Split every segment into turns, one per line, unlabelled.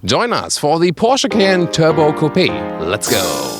Join us for the Porsche Cayenne Turbo Coupé. Let's go!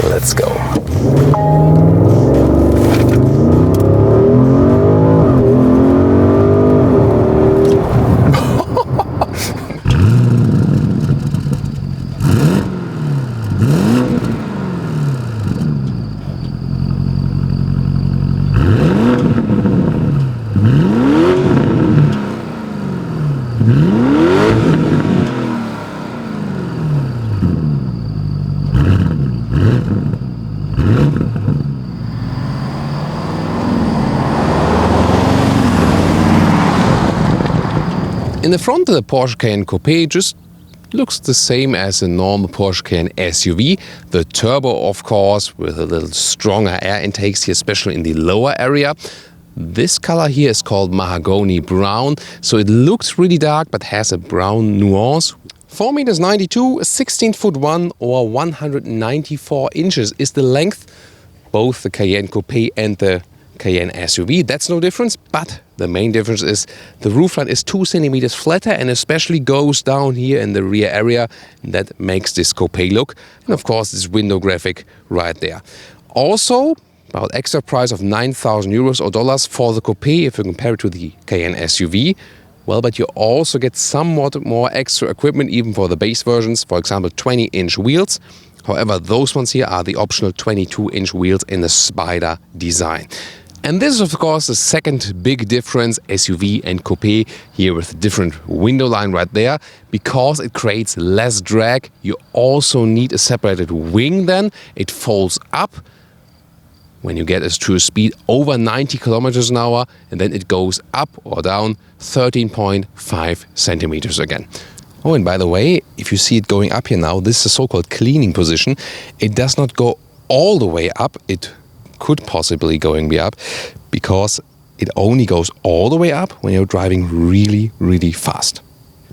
Let's go. In the front, the Porsche Cayenne Coupé just looks the same as a normal Porsche Cayenne SUV. The turbo, of course, with a little stronger air intakes here, especially in the lower area. This color here is called mahogany brown, so it looks really dark but has a brown nuance. 4.92 meters, 16'1" or 194 inches is the length. Both the Cayenne Coupé and the Cayenne SUV, that's no difference, but the main difference is the roofline is 2 centimeters flatter and especially goes down here in the rear area. That makes this Coupé look, and of course this window graphic right there. Also, about extra price of 9,000 euros or dollars for the Coupé if you compare it to the Cayenne SUV. Well, but you also get somewhat more extra equipment even for the base versions, for example 20-inch wheels. However, those ones here are the optional 22-inch wheels in the Spider design. And this is of course the second big difference, SUV and Coupé, here with a different window line right there. Because it creates less drag, you also need a separated wing then. It folds up when you get a true speed over 90 kilometers an hour, and then it goes up or down 13.5 centimeters again. Oh, and by the way, if you see it going up here now, this is a so-called cleaning position. It does not go all the way up. It could possibly be up because it only goes all the way up when you're driving really, really fast.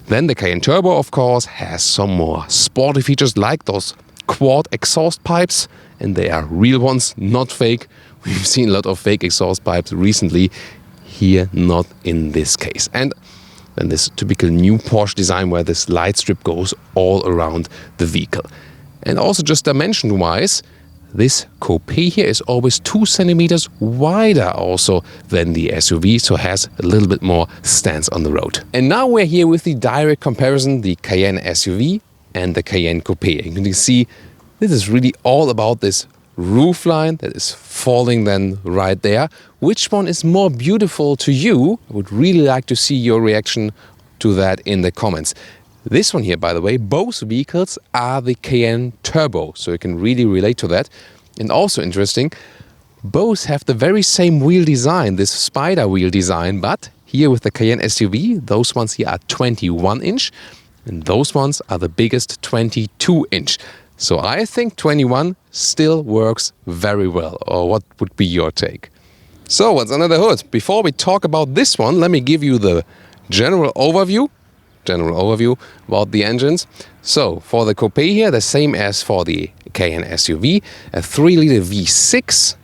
Then the Cayenne Turbo, of course, has some more sporty features like those quad exhaust pipes, and they are real ones, not fake. We've seen a lot of fake exhaust pipes recently. Here, not in this case. And then this typical new Porsche design where this light strip goes all around the vehicle. And also just dimension-wise, this Coupé here is always 2 centimeters wider also than the SUV, so has a little bit more stance on the road. And now we're here with the direct comparison, the Cayenne SUV and the Cayenne Coupé. You can see this is really all about this roofline that is falling then right there. Which one is more beautiful to you? I would really like to see your reaction to that in the comments. This one here, by the way, both vehicles are the Cayenne Turbo, so you can really relate to that. And also interesting, both have the very same wheel design, this Spider wheel design, but here with the Cayenne SUV, those ones here are 21-inch, and those ones are the biggest 22-inch. So I think 21 still works very well, or what would be your take? So what's under the hood? Before we talk about this one, let me give you the general overview about the engines. So for the Coupé here, the same as for the Cayenne SUV, a 3-liter V6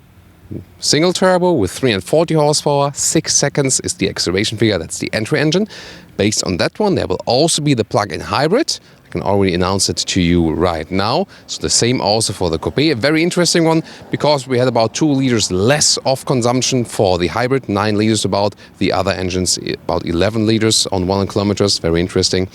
single turbo with 340 horsepower, 6 seconds is the acceleration figure, that's the entry engine. Based on that one, there will also be the plug-in hybrid. I can already announce it to you right now. So the same also for the Coupé. A very interesting one because we had about 2 liters less of consumption for the hybrid, 9 liters about. The other engines about 11 liters on 1 kilometers. Very interesting.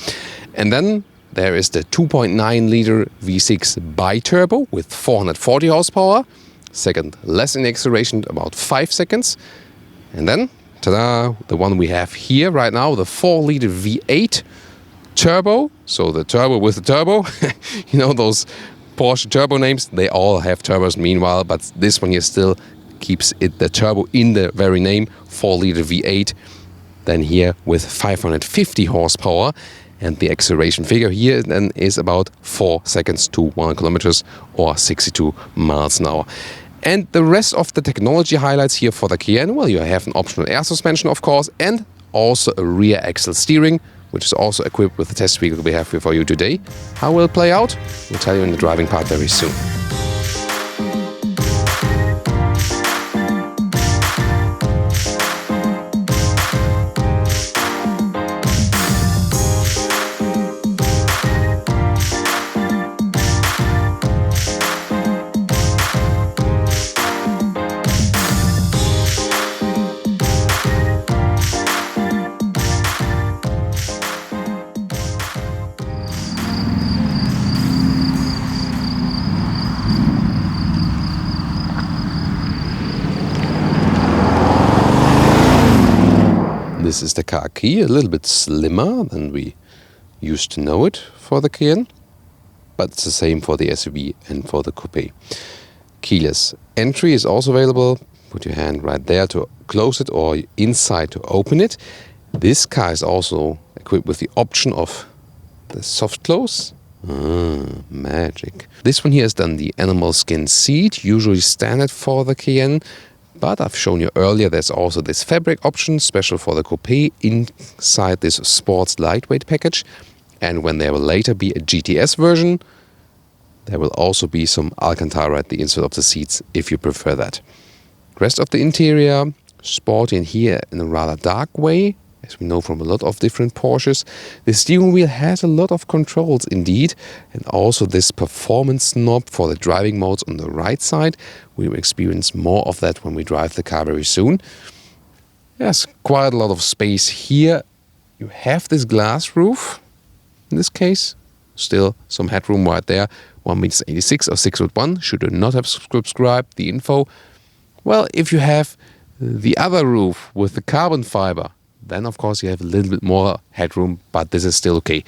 And then there is the 2.9 liter V6 bi-turbo with 440 horsepower. Second, less in acceleration, about 5 seconds. And then ta-da, the one we have here right now, the 4-liter V8 turbo. So the turbo with the turbo. You know those Porsche turbo names? They all have turbos meanwhile, but this one here still keeps it the turbo in the very name, 4-liter V8. Then here with 550 horsepower. And the acceleration figure here then is about 4 seconds to 1 kilometers or 62 miles an hour. And the rest of the technology highlights here for the Cayenne, well, you have an optional air suspension, of course, and also a rear axle steering, which is also equipped with the test vehicle we have here for you today. How will it play out? We'll tell you in the driving part very soon. This is the car key, a little bit slimmer than we used to know it for the Cayenne, but it's the same for the SUV and for the Coupe. Keyless entry is also available. Put your hand right there to close it or inside to open it. This car is also equipped with the option of the soft close. Magic. This one here is then the animal skin seat, usually standard for the Cayenne. But I've shown you earlier, there's also this fabric option, special for the Coupe, inside this sports lightweight package. And when there will later be a GTS version, there will also be some Alcantara at the inside of the seats, if you prefer that. Rest of the interior, sporty and here in a rather dark way, as we know from a lot of different Porsches. The steering wheel has a lot of controls indeed, and also this performance knob for the driving modes on the right side. We will experience more of that when we drive the car very soon. Yes, quite a lot of space here. You have this glass roof, in this case. Still some headroom right there, 1.86 m or 6'1". Should you not have subscribed the info. Well, if you have the other roof with the carbon fiber, then of course you have a little bit more headroom, but this is still okay.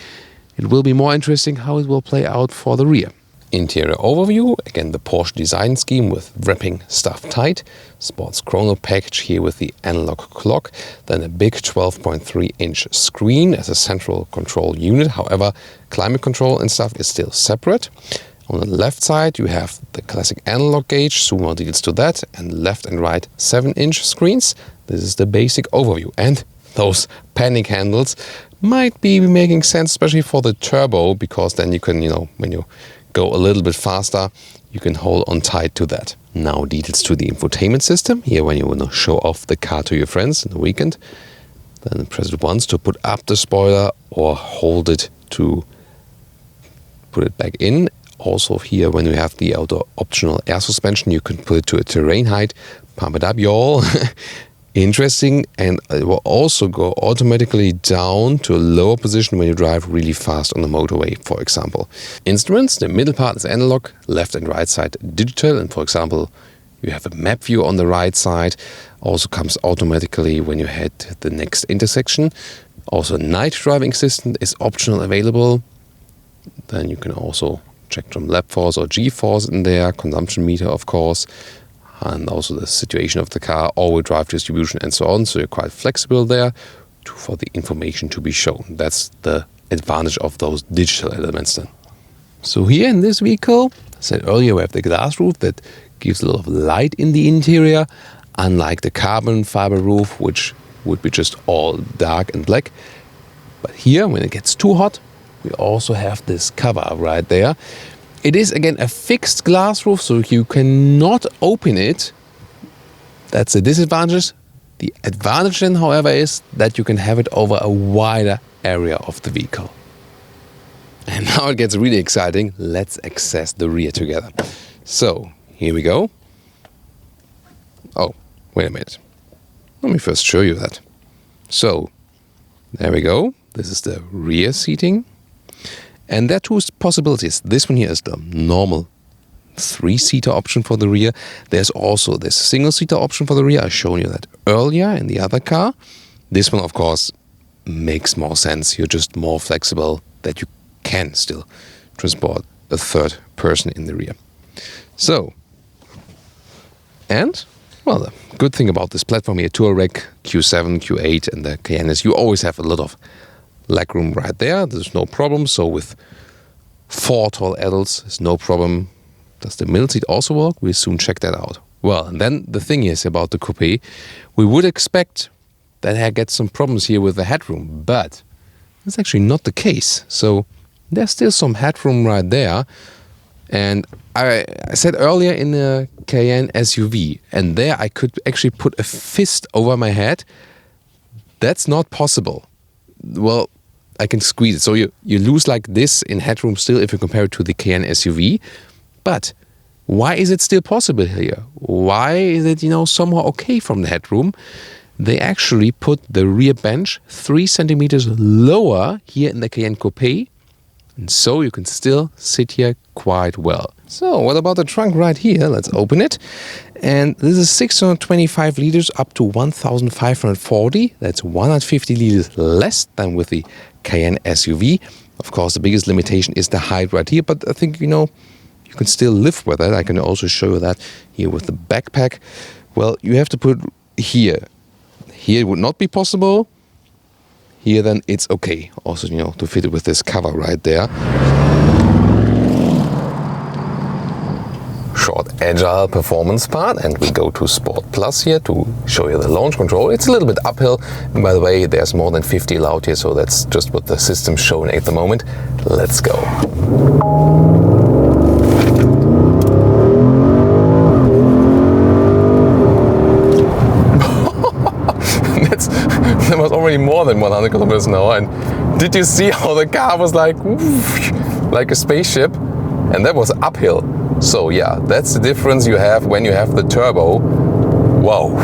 It will be more interesting how it will play out for the rear. Interior overview, again the Porsche design scheme with wrapping stuff tight. Sports chrono package here with the analog clock. Then a big 12.3-inch screen as a central control unit. However, climate control and stuff is still separate. On the left side you have the classic analog gauge, soon more details to that, and left and right 7-inch screens. This is the basic overview. And those panic handles might be making sense, especially for the turbo, because then you can, when you go a little bit faster, you can hold on tight to that. Now details to the infotainment system. Here when you want to show off the car to your friends in the weekend, then press it once to put up the spoiler or hold it to put it back in. Also here when you have the optional air suspension, you can put it to a terrain height. Pump it up, y'all. Interesting, and it will also go automatically down to a lower position when you drive really fast on the motorway, for example. Instruments, the middle part is analog, left and right side digital, and for example, you have a map view on the right side. Also comes automatically when you head the next intersection. Also night driving assistant is optional available. Then you can also check from lap force or G-force in there, consumption meter of course, and also the situation of the car, all-wheel drive distribution and so on. So you're quite flexible there for the information to be shown. That's the advantage of those digital elements then. So here in this vehicle, I said earlier, we have the glass roof that gives a lot of light in the interior, unlike the carbon fiber roof, which would be just all dark and black. But here, when it gets too hot, we also have this cover right there. It is again a fixed glass roof, so you cannot open it. That's the disadvantage. The advantage then, however, is that you can have it over a wider area of the vehicle. And now it gets really exciting. Let's access the rear together. So, here we go. Oh, wait a minute. Let me first show you that. So, there we go. This is the rear seating. And there are two possibilities. This one here is the normal 3-seater option for the rear. There's also this single-seater option for the rear. I've shown you that earlier in the other car. This one, of course, makes more sense. You're just more flexible that you can still transport a third person in the rear. So, and, well, the good thing about this platform here, Touareg, Q7, Q8 and the Cayenne is you always have a lot of legroom right there. There's no problem. So with 4 tall adults, there's no problem. Does the middle seat also work? We'll soon check that out. Well, and then the thing is about the coupe, we would expect that I get some problems here with the headroom, but that's actually not the case. So there's still some headroom right there. And I said earlier in the Cayenne SUV, and there I could actually put a fist over my head. That's not possible. Well, I can squeeze it. So you lose like this in headroom still if you compare it to the Cayenne SUV. But why is it still possible here? Why is it, somehow okay from the headroom? They actually put the rear bench 3 centimeters lower here in the Cayenne Coupé. And so you can still sit here quite well. So what about the trunk right here? Let's open it. And this is 625 liters up to 1,540. That's 150 liters less than with the Cayenne SUV. Of course, the biggest limitation is the height right here. But I think, you can still live with it. I can also show you that here with the backpack. Well, you have to put here. Here it would not be possible. Here then it's okay. Also, to fit it with this cover right there. Short Agile performance part, and we go to Sport Plus here to show you the launch control. It's a little bit uphill. And by the way, there's more than 50 allowed here, so that's just what the system's showing at the moment. Let's go. That was already more than 100 kilometers an hour. And did you see how the car was like a spaceship? And that was uphill. So yeah, that's the difference you have when you have the turbo. Whoa.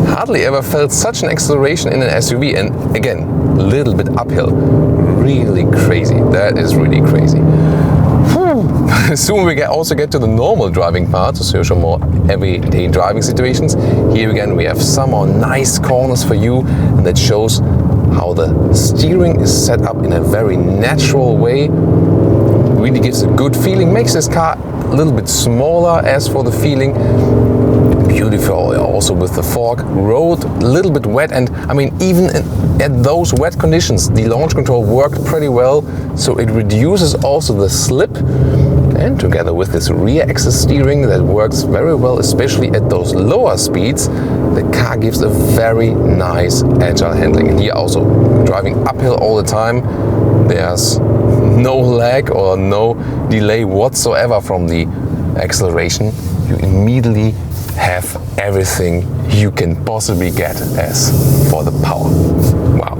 Hardly ever felt such an acceleration in an SUV. And again, a little bit uphill. Really crazy. That is really crazy. Soon we also get to the normal driving part, so show more everyday driving situations. Here again we have some more nice corners for you, and that shows how the steering is set up in a very natural way. Really gives a good feeling, makes this car a little bit smaller as for the feeling. Beautiful also with the fork. Road a little bit wet, and I mean even at those wet conditions the launch control worked pretty well, so it reduces also the slip. And together with this rear axis steering that works very well, especially at those lower speeds, the car gives a very nice agile handling. And here also driving uphill all the time, there's no lag or no delay whatsoever from the acceleration. You immediately have everything you can possibly get as for the power. Wow.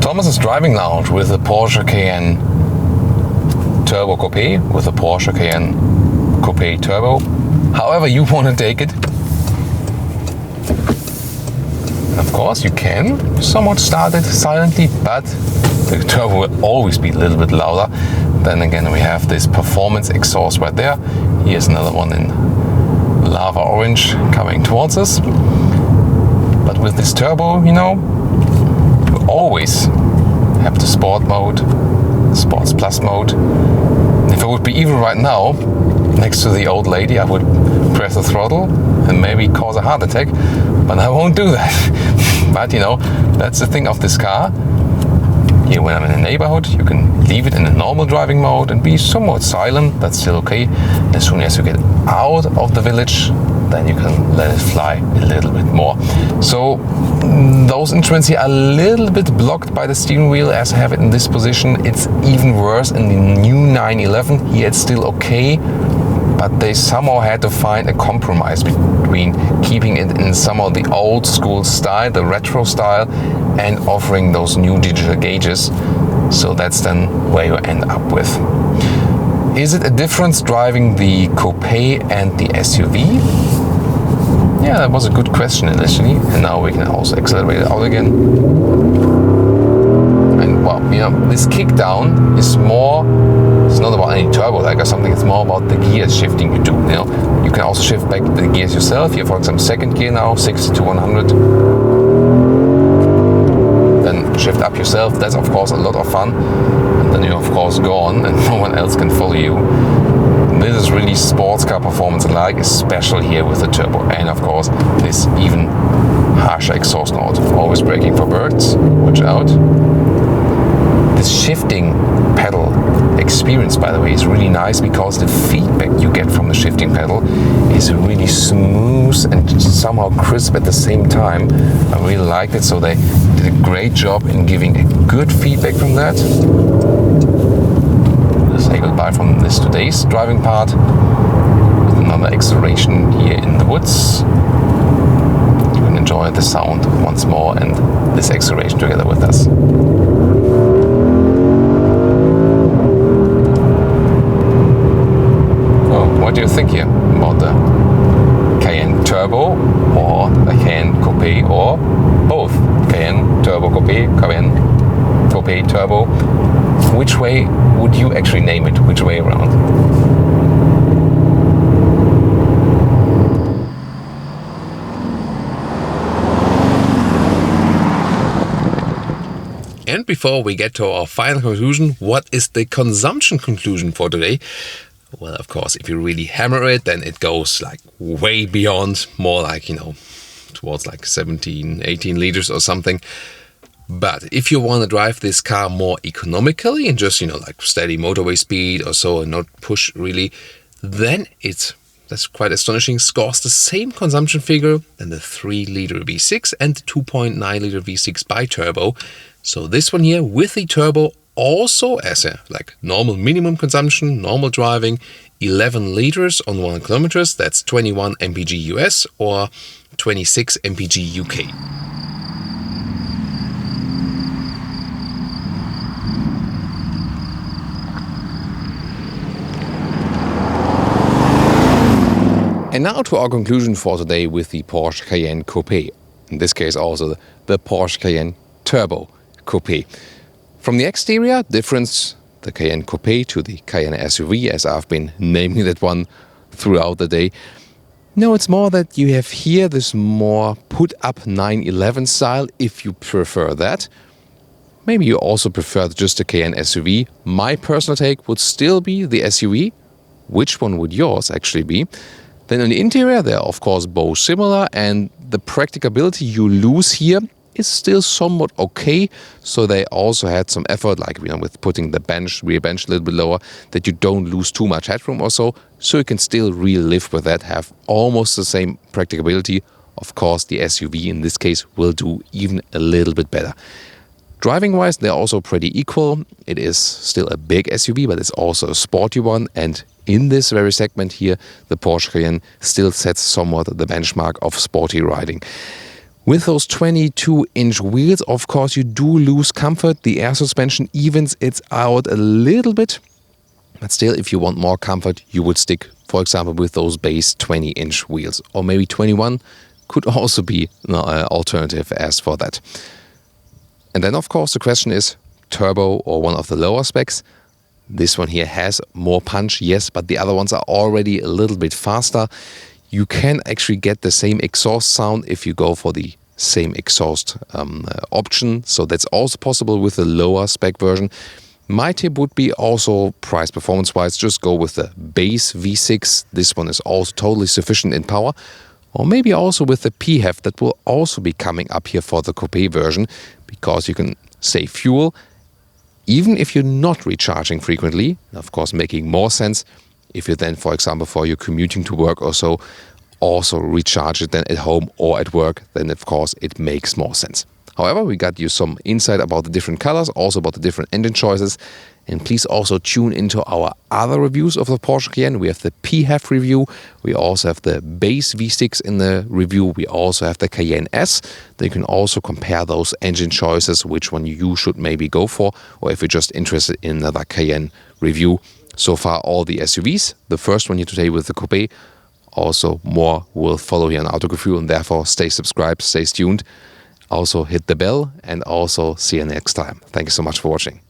Thomas's driving lounge with the Porsche Cayenne Turbo Coupé, with the Porsche Cayenne Coupé Turbo. However you want to take it. Of course you can somewhat start it silently, but the turbo will always be a little bit louder. Then again we have this performance exhaust right there. Here's another one in lava orange coming towards us. But with this turbo, you always have the sport mode, sports plus mode. If I would be evil right now, next to the old lady, I would press the throttle and maybe cause a heart attack, but I won't do that. But that's the thing of this car. Here when I'm in a neighborhood, you can leave it in a normal driving mode and be somewhat silent, that's still okay. As soon as you get out of the village, then you can let it fly a little bit more. So those instruments here are a little bit blocked by the steering wheel as I have it in this position. It's even worse in the new 911. Here it's still okay, but they somehow had to find a compromise between keeping it in some of the old school style, the retro style, and offering those new digital gauges. So that's then where you end up with. Is it a difference driving the Coupe and the SUV? Yeah, that was a good question initially, and now we can also accelerate it out again. And well, you know, this kickdown is more, it's not about any turbo lag or something, it's more about the gear shifting you do. You know, you can also shift back the gears yourself. Here, for example, second gear now, 60 to 100. Then shift up yourself. That's of course a lot of fun. And then you of course go on and no one else can follow you. This is really sports car performance like, especially here with the turbo. And of course, this even harsher exhaust note. Always braking for birds, watch out. This shifting pedal experience, by the way, is really nice because the feedback you get from the shifting pedal is really smooth and somehow crisp at the same time. I really liked it, so they did a great job in giving a good feedback from that. Say goodbye from this today's driving part with another acceleration here in the woods. You can enjoy the sound once more and this acceleration together with us. Oh, what do you think here about the Cayenne Turbo or the Cayenne Coupé or both? Cayenne Turbo Coupé, Cayenne Coupé Turbo. Which way would you actually name it? Which way around? And before we get to our final conclusion, what is the consumption conclusion for today? Well, of course, if you really hammer it, then it goes like way beyond, more like, you know, towards like 17, 18 liters or something. But if you want to drive this car more economically and just, you know, like steady motorway speed or so and not push really, then that's quite astonishing, scores the same consumption figure than the 3-liter V6 and the 2.9-liter V6 bi-turbo. So this one here with the turbo also as a like normal minimum consumption, normal driving, 11 liters on 1 kilometers. That's 21 mpg US or 26 mpg UK. And now to our conclusion for today with the Porsche Cayenne Coupé. In this case also the Porsche Cayenne Turbo Coupé. From the exterior, difference the Cayenne Coupé to the Cayenne SUV, as I've been naming that one throughout the day. No, it's more that you have here this more put-up 911 style, if you prefer that. Maybe you also prefer just the Cayenne SUV. My personal take would still be the SUV. Which one would yours actually be? Then on the interior, they're of course both similar, and the practicability you lose here is still somewhat okay. So they also had some effort, like, you know, with putting the rear bench a little bit lower, that you don't lose too much headroom or so. So you can still really live with that, have almost the same practicability. Of course, the SUV in this case will do even a little bit better. Driving-wise, they're also pretty equal. It is still a big SUV, but it's also a sporty one. And in this very segment here, the Porsche Cayenne still sets somewhat the benchmark of sporty riding. With those 22-inch wheels, of course, you do lose comfort. The air suspension evens it out a little bit. But still, if you want more comfort, you would stick, for example, with those base 20-inch wheels. Or maybe 21 could also be an alternative as for that. And then, of course, the question is turbo or one of the lower specs. This one here has more punch, yes, but the other ones are already a little bit faster. You can actually get the same exhaust sound if you go for the same exhaust option. So that's also possible with the lower spec version. My tip would be also price performance wise, just go with the base V6. This one is also totally sufficient in power. Or maybe also with the PHEV that will also be coming up here for the Coupé version, because you can save fuel even if you're not recharging frequently. Of course, making more sense if you then, for example, for your commuting to work or so, also recharge it then at home or at work, then of course it makes more sense. However, we got you some insight about the different colors, also about the different engine choices. And please also tune into our other reviews of the Porsche Cayenne. We have the PHEV review. We also have the base V6 in the review. We also have the Cayenne S. Then you can also compare those engine choices, which one you should maybe go for. Or if you're just interested in another Cayenne review, So far, all the SUVs. The first one here today with the Coupe. Also, more will follow here on Autogefühl, and therefore stay subscribed, stay tuned. Also, hit the bell, and also see you next time. Thank you so much for watching.